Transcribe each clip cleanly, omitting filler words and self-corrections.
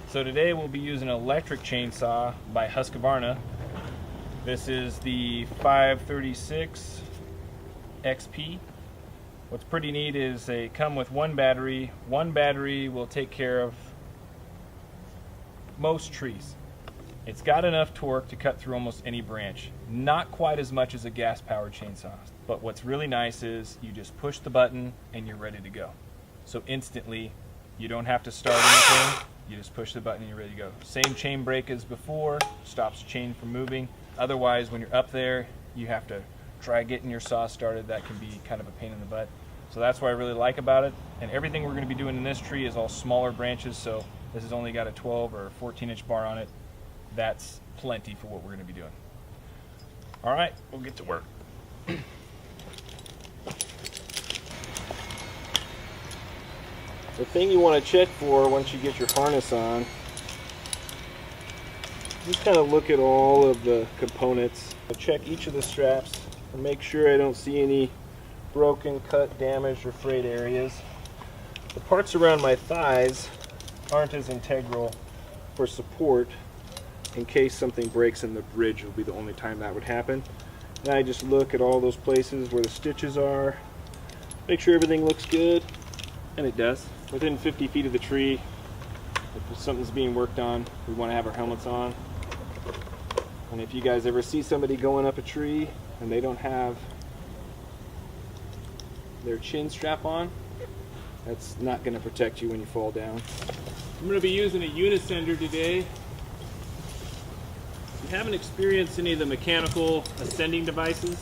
So today we'll be using an electric chainsaw by Husqvarna. This is the 536 XP. What's pretty neat is they come with one battery. One battery will take care of most trees. It's got enough torque to cut through almost any branch. Not quite as much as a gas-powered chainsaw. But what's really nice is you just push the button and you're ready to go. So instantly, you don't have to start anything. You just push the button and you're ready to go. Same chain brake as before, stops the chain from moving. Otherwise, when you're up there, you have to try getting your saw started. That can be kind of a pain in the butt. So that's what I really like about it. And everything we're going to be doing in this tree is all smaller branches, so this has only got a 12 or 14-inch bar on it. That's plenty for what we're going to be doing. All right, we'll get to work. The thing you want to check for once you get your harness on, just kind of look at all of the components. I'll check each of the straps and make sure I don't see any broken, cut, damaged, or frayed areas. The parts around my thighs aren't as integral for support. In case something breaks in the bridge will be the only time that would happen. And I just look at all those places where the stitches are, make sure everything looks good, and it does. Within 50 feet of the tree, if something's being worked on, we want to have our helmets on. And if you guys ever see somebody going up a tree and they don't have their chin strap on, that's not going to protect you when you fall down. I'm going to be using a unicender today. If you haven't experienced any of the mechanical ascending devices,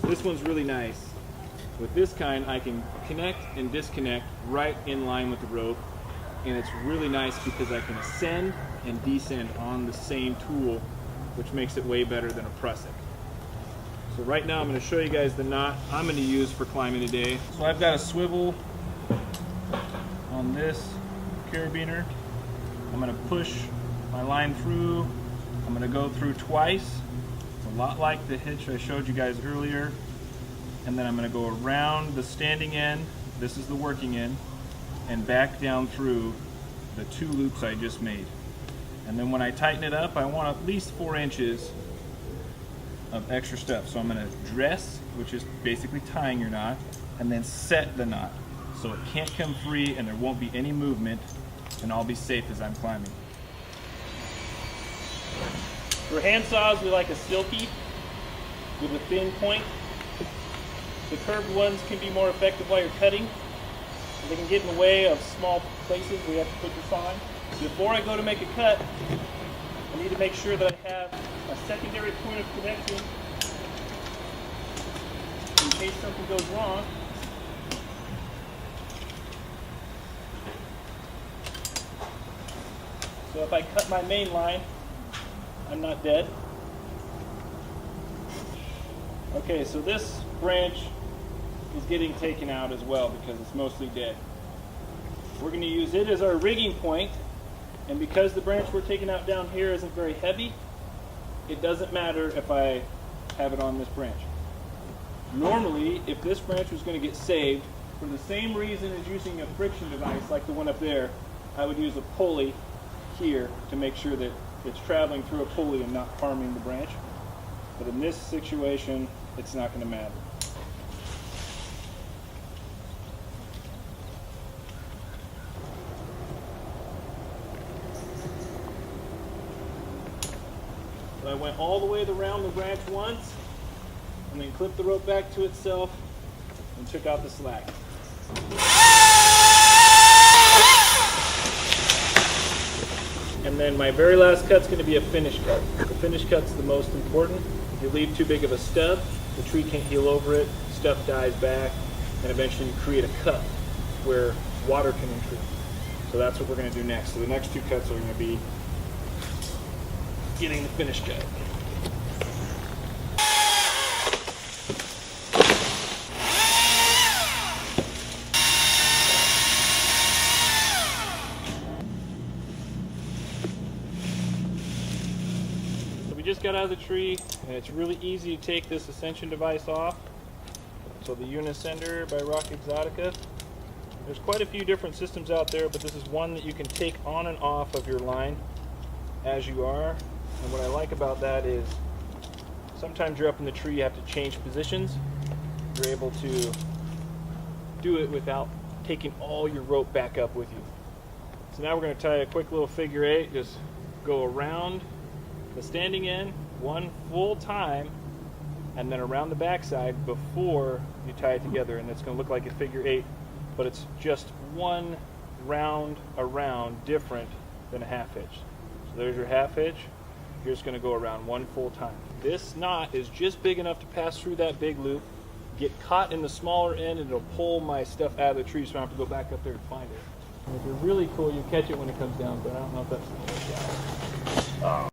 this one's really nice. With this kind, I can connect and disconnect right in line with the rope, and it's really nice because I can ascend and descend on the same tool, which makes it way better than a prusik. So right now I'm going to show you guys the knot I'm going to use for climbing today. So I've got a swivel on this carabiner. I'm going to push my line through. I'm going to go through twice. It's a lot like the hitch I showed you guys earlier. And then I'm going to go around the standing end, this is the working end, and back down through the two loops I just made. And then when I tighten it up, I want at least 4 inches of extra stuff. So I'm going to dress, which is basically tying your knot, and then set the knot. So it can't come free and there won't be any movement, and I'll be safe as I'm climbing. For hand saws, we like a silky with a thin point. The curved ones can be more effective while you're cutting. They can get in the way of small places where you have to put your saw in. Before I go to make a cut, I need to make sure that I have a secondary point of connection in case something goes wrong. So if I cut my main line, I'm not dead. Okay, so this branch is getting taken out as well because it's mostly dead. We're going to use it as our rigging point, and because the branch we're taking out down here isn't very heavy, it doesn't matter if I have it on this branch. Normally, if this branch was going to get saved, for the same reason as using a friction device like the one up there, I would use a pulley here to make sure that it's traveling through a pulley and not harming the branch. But in this situation, it's not going to matter. So I went all the way around the branch once, and then clipped the rope back to itself and took out the slack. And then my very last cut's going to be a finish cut. The finish cut's the most important. If you leave too big of a stub, the tree can't heal over it, stuff dies back, and eventually you create a cut where water can intrude. So that's what we're going to do next. So the next 2 cuts are going to be getting the finish cut. So we just got out of the tree, and it's really easy to take this ascension device off. So the unicender by Rock Exotica. There's quite a few different systems out there, but this is one that you can take on and off of your line as you are. And what I like about that is sometimes you're up in the tree, you have to change positions. You're able to do it without taking all your rope back up with you. So now we're going to tie a quick little figure 8, just go around the standing end one full time and then around the backside before you tie it together, and it's going to look like a figure 8, but it's just one round around different than a half hitch. So there's your half hitch. You're just going to go around one full time. This knot is just big enough to pass through that big loop, get caught in the smaller end, and it'll pull my stuff out of the tree so I don't have to go back up there to find it. And if you're really cool, you catch it when it comes down, but I don't know if that's going to work out.